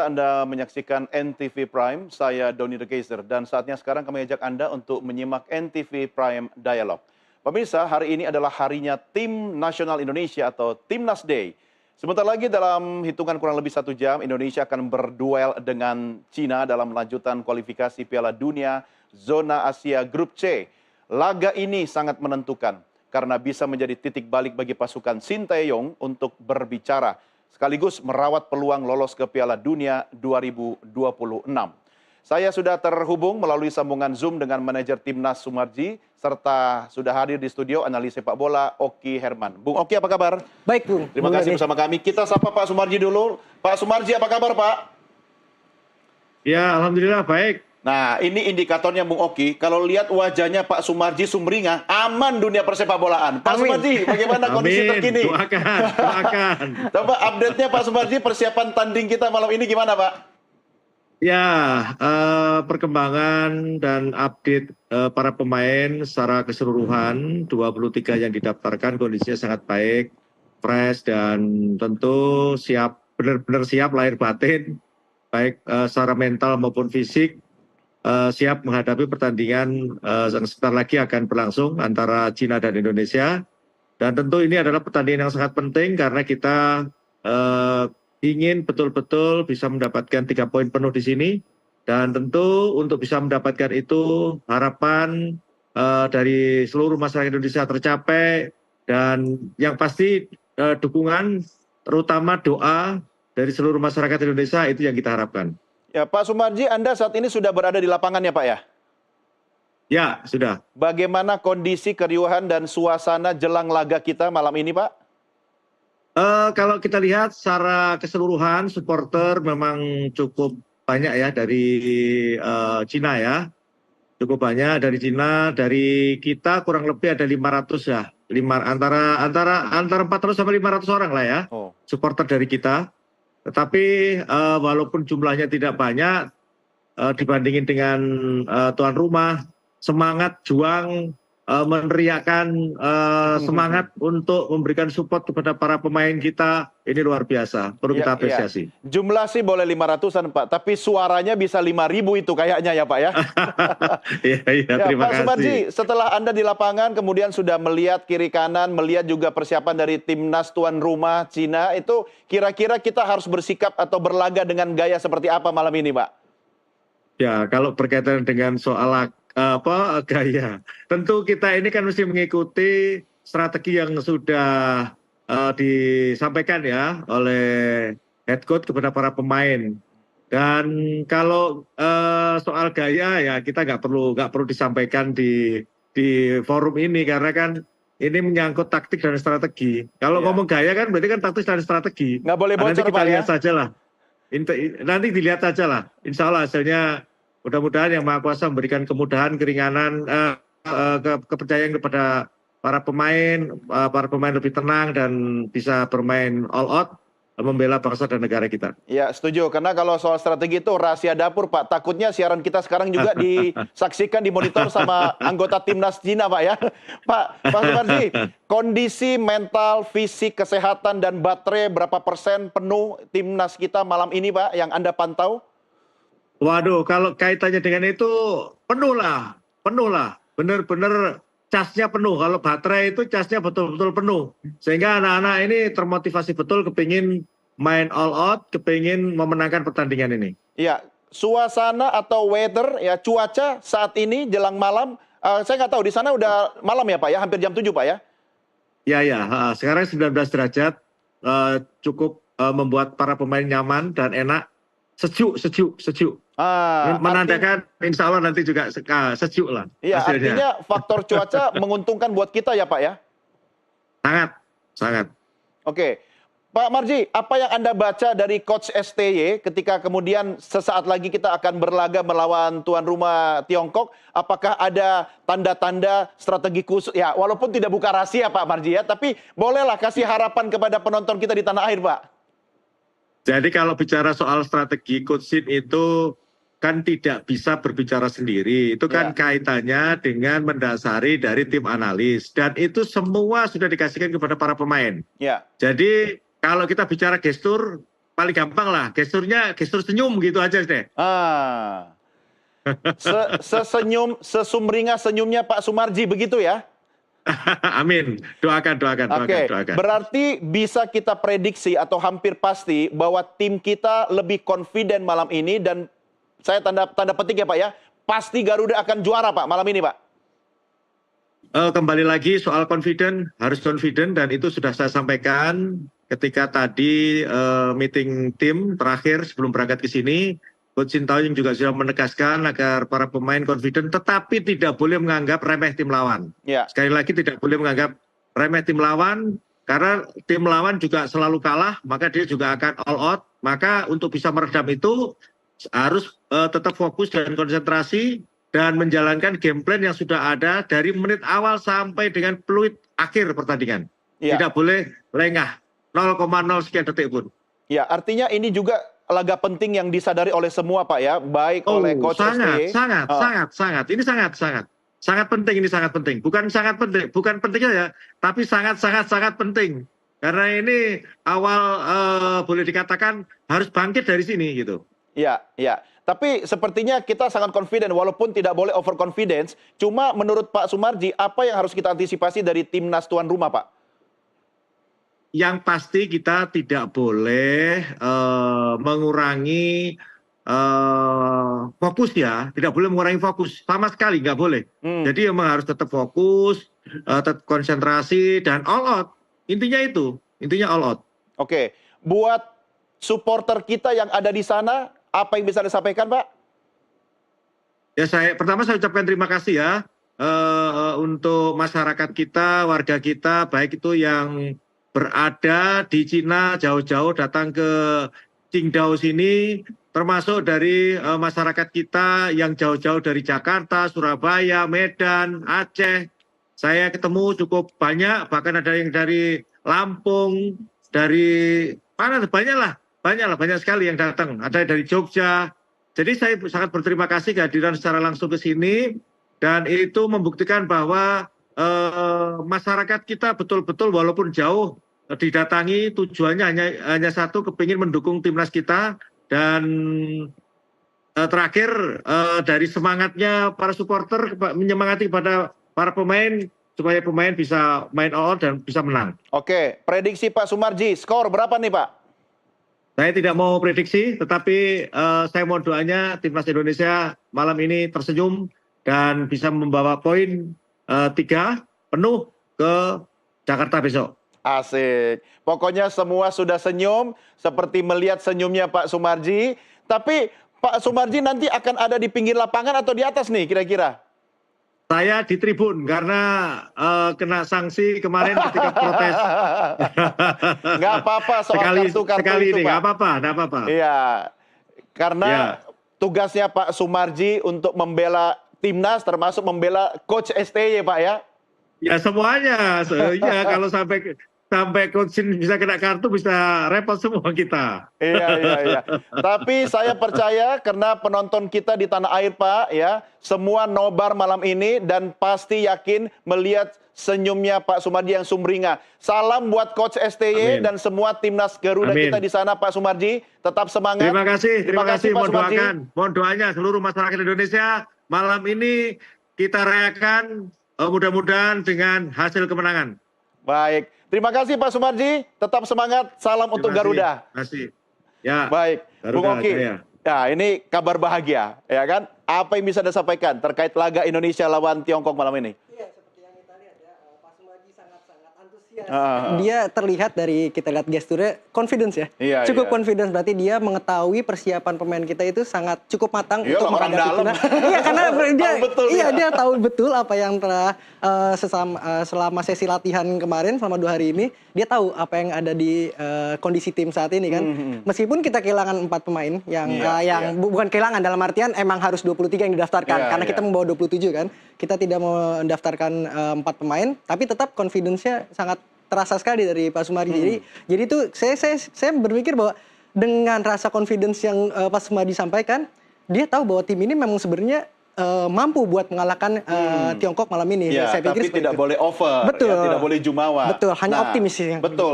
Anda menyaksikan NTV Prime, saya Doni The Kaiser, dan saatnya sekarang kami ajak Anda untuk menyimak NTV Prime Dialog. Pemirsa, hari ini adalah harinya Tim Nasional Indonesia atau Timnas Day. Sebentar lagi dalam hitungan kurang lebih 1 jam, Indonesia akan berduel dengan Cina dalam lanjutan kualifikasi Piala Dunia Zona Asia Grup C. Laga ini sangat menentukan karena bisa menjadi titik balik bagi pasukan Sinteyong untuk berbicara sekaligus merawat peluang lolos ke Piala Dunia 2026. Saya sudah terhubung melalui sambungan Zoom dengan manajer Timnas Sumarji, serta sudah hadir di studio analis sepak bola Oki Herman. Bung Oki, apa kabar? Baik, Bung. Terima kasih bersama kami. Kita sapa Pak Sumarji dulu. Pak Sumarji, apa kabar, Pak? Ya, alhamdulillah baik. Nah, ini indikatornya Bung Oki. Kalau lihat wajahnya Pak Sumarji sumringah, aman dunia persepak bolaan. Pak Sumarji, bagaimana kondisi terkini? Doakan. Coba update-nya Pak Sumarji, persiapan tanding kita malam ini gimana, Pak? Ya, perkembangan dan update para pemain secara keseluruhan, 23 yang didaftarkan kondisinya sangat baik, fresh, dan tentu siap, benar-benar siap lahir batin, baik secara mental maupun fisik. Siap menghadapi pertandingan yang sebentar lagi akan berlangsung antara Cina dan Indonesia. Dan tentu ini adalah pertandingan yang sangat penting karena kita ingin betul-betul bisa mendapatkan 3 poin penuh di sini. Dan tentu untuk bisa mendapatkan itu harapan dari seluruh masyarakat Indonesia tercapai. Dan yang pasti dukungan, terutama doa dari seluruh masyarakat Indonesia itu yang kita harapkan. Ya, Pak Sumarji, Anda saat ini sudah berada di lapangan ya, Pak ya? Ya, sudah. Bagaimana kondisi keriuhan dan suasana jelang laga kita malam ini, Pak? Kalau kita lihat secara keseluruhan, supporter memang cukup banyak ya dari Cina ya. Cukup banyak dari Cina, dari kita kurang lebih ada 500 ya. Antara 400 sampai 500 orang lah ya, supporter dari kita. Tetapi walaupun jumlahnya tidak banyak dibandingin dengan tuan rumah, semangat juang meneriakkan semangat untuk memberikan support kepada para pemain kita ini luar biasa, perlu kita apresiasi. Ya. Jumlah sih boleh 500-an Pak, tapi suaranya bisa 5.000 itu kayaknya ya Pak ya. Iya, terima Pak kasih. Sumarji, setelah Anda di lapangan kemudian sudah melihat kiri kanan, melihat juga persiapan dari timnas tuan rumah Cina, itu kira-kira kita harus bersikap atau berlaga dengan gaya seperti apa malam ini Pak? Ya, kalau berkaitan dengan soal gaya, tentu kita ini kan mesti mengikuti strategi yang sudah disampaikan ya oleh head coach kepada para pemain. Dan kalau soal gaya ya kita nggak perlu disampaikan di forum ini karena kan ini menyangkut taktik dan strategi. Kalau ngomong gaya kan berarti kan taktik dan strategi. Nggak boleh bocor, nanti kita Pak, lihat ya? saja lah. Nanti dilihat saja lah. Insya Allah hasilnya mudah-mudahan Yang Maha Kuasa memberikan kemudahan, keringanan, kepercayaan kepada para pemain lebih tenang dan bisa bermain all out, membela bangsa dan negara kita. Ya, setuju. Karena kalau soal strategi itu rahasia dapur, Pak. Takutnya siaran kita sekarang juga disaksikan, dimonitor sama anggota timnas Cina, Pak ya. Pak Sumarji, kondisi mental, fisik, kesehatan, dan baterai berapa persen penuh timnas kita malam ini, Pak, yang Anda pantau? Waduh, kalau kaitannya dengan itu penuh lah, benar-benar casnya penuh. Kalau baterai itu casnya betul-betul penuh, sehingga anak-anak ini termotivasi betul, kepingin main all out, kepingin memenangkan pertandingan ini. Ya, suasana atau weather, ya cuaca saat ini jelang malam, saya nggak tahu di sana udah malam ya Pak ya, hampir jam 7 Pak ya? Ya, sekarang 19 derajat, cukup membuat para pemain nyaman dan enak. Sejuk. Menandakan insya Allah nanti juga sejuk lah. Iya, hasilnya. artinya faktor cuaca menguntungkan buat kita ya Pak ya? Sangat. Oke. Pak Marji, apa yang Anda baca dari Coach STY ketika kemudian sesaat lagi kita akan berlaga melawan tuan rumah Tiongkok? Apakah ada tanda-tanda strategi khusus? Ya, walaupun tidak buka rahasia Pak Marji ya, tapi bolehlah kasih harapan kepada penonton kita di tanah air Pak. Jadi kalau bicara soal strategi Coach Shin itu kan tidak bisa berbicara sendiri. Itu kan kaitannya dengan mendasari dari tim analis. Dan itu semua sudah dikasihkan kepada para pemain. Ya. Jadi kalau kita bicara gestur, paling gampang lah, gestur senyum gitu aja deh. Ah. Sesumringah senyumnya Pak Sumarji begitu ya? Amin. Doakan. Oke, berarti bisa kita prediksi atau hampir pasti bahwa tim kita lebih confident malam ini, dan saya tanda petik ya Pak ya, pasti Garuda akan juara Pak malam ini Pak. Kembali lagi soal confident, harus confident, dan itu sudah saya sampaikan ketika tadi meeting tim terakhir sebelum berangkat ke sini. Coach Sintayong juga sudah menegaskan agar para pemain confident, tetapi tidak boleh menganggap remeh tim lawan. Ya. Sekali lagi tidak boleh menganggap remeh tim lawan, karena tim lawan juga selalu kalah, maka dia juga akan all out. Maka untuk bisa meredam itu harus tetap fokus dan konsentrasi dan menjalankan game plan yang sudah ada dari menit awal sampai dengan peluit akhir pertandingan. Ya. Tidak boleh lengah, 0,0 sekian detik pun. Ya, artinya ini juga laga penting yang disadari oleh semua Pak ya, baik oleh Coach STY. Sangat. Ini sangat penting, ini sangat penting. Bukan penting saja, tapi sangat penting. Karena ini awal boleh dikatakan harus bangkit dari sini gitu. Ya. Tapi sepertinya kita sangat confident walaupun tidak boleh overconfidence. Cuma menurut Pak Sumarji, apa yang harus kita antisipasi dari timnas tuan rumah Pak? Yang pasti kita tidak boleh mengurangi fokus ya, tidak boleh mengurangi fokus sama sekali, nggak boleh. Jadi memang harus tetap fokus, tetap konsentrasi dan all out. Intinya all out. Oke, buat supporter kita yang ada di sana, apa yang bisa disampaikan Pak? Ya, pertama saya ucapkan terima kasih ya untuk masyarakat kita, warga kita, baik itu yang berada di Cina jauh-jauh datang ke Qingdao sini, termasuk dari masyarakat kita yang jauh-jauh dari Jakarta, Surabaya, Medan, Aceh. Saya ketemu cukup banyak, bahkan ada yang dari Lampung, dari mana, banyak sekali yang datang. Ada dari Jogja. Jadi saya sangat berterima kasih kehadiran secara langsung ke sini, dan itu membuktikan bahwa masyarakat kita betul-betul walaupun jauh didatangi, tujuannya hanya satu, kepingin mendukung timnas kita. Dan terakhir dari semangatnya para supporter menyemangati kepada para pemain supaya pemain bisa main all out dan bisa menang. Oke, prediksi Pak Sumarji, skor berapa nih Pak? Saya tidak mau prediksi, tetapi saya mohon doanya timnas Indonesia malam ini tersenyum dan bisa membawa poin 3 penuh ke Jakarta besok. Asik. Pokoknya semua sudah senyum, seperti melihat senyumnya Pak Sumarji. Tapi Pak Sumarji nanti akan ada di pinggir lapangan atau di atas nih kira-kira? Saya di tribun karena kena sanksi kemarin ketika protes. Nggak apa-apa soal kartu-kartu itu, ini, Pak. Nggak apa-apa. Iya, karena Ya. tugasnya Pak Sumarji untuk membela timnas, termasuk membela Coach STY, Pak ya. Ya semuanya, ya kalau sampai coach bisa kena kartu bisa repot semua kita. Iya. Tapi saya percaya karena penonton kita di tanah air Pak ya, semua nobar malam ini dan pasti yakin melihat senyumnya Pak Sumarji yang sumringah. Salam buat Coach STY dan semua timnas Garuda kita di sana Pak Sumarji. Tetap semangat. Terima kasih Pak Sumarji. Mohon doanya seluruh masyarakat Indonesia malam ini kita rayakan mudah-mudahan dengan hasil kemenangan. Baik. Terima kasih Pak Sumarji, tetap semangat, salam untuk Garuda. Terima kasih. Ya. Baik, Bung Garuda, Oki. jaya. Ya, ini kabar bahagia, ya kan? Apa yang bisa disampaikan terkait laga Indonesia lawan Tiongkok malam ini? Iya, seperti yang kita lihat ya, Pak Sumarji sangat-sangat antusias. Ah. Dia terlihat dari kita lihat gesturnya confidence ya. Iya, cukup iya. confidence, berarti dia mengetahui persiapan pemain kita itu sangat cukup matang Iya, untuk orang menghadapi dalam. China. Iya, karena dia Tahu betul dia tahu betul apa yang telah selama sesi latihan kemarin selama 2 hari ini, dia tahu apa yang ada di kondisi tim saat ini kan. Meskipun kita kehilangan 4 pemain yang bukan kehilangan dalam artian emang harus 23 yang didaftarkan karena kita membawa 27 kan. Kita tidak mendaftarkan 4 pemain, tapi tetap confidence-nya sangat terasa sekali dari Pak Sumarji. Jadi itu saya berpikir bahwa dengan rasa confidence yang Pak Sumarji sampaikan, dia tahu bahwa tim ini memang sebenarnya mampu buat mengalahkan Tiongkok malam ini. Ya, saya pikir tapi tidak boleh over, betul, ya, tidak boleh jumawa. Betul, hanya Nah, optimis sih. Betul.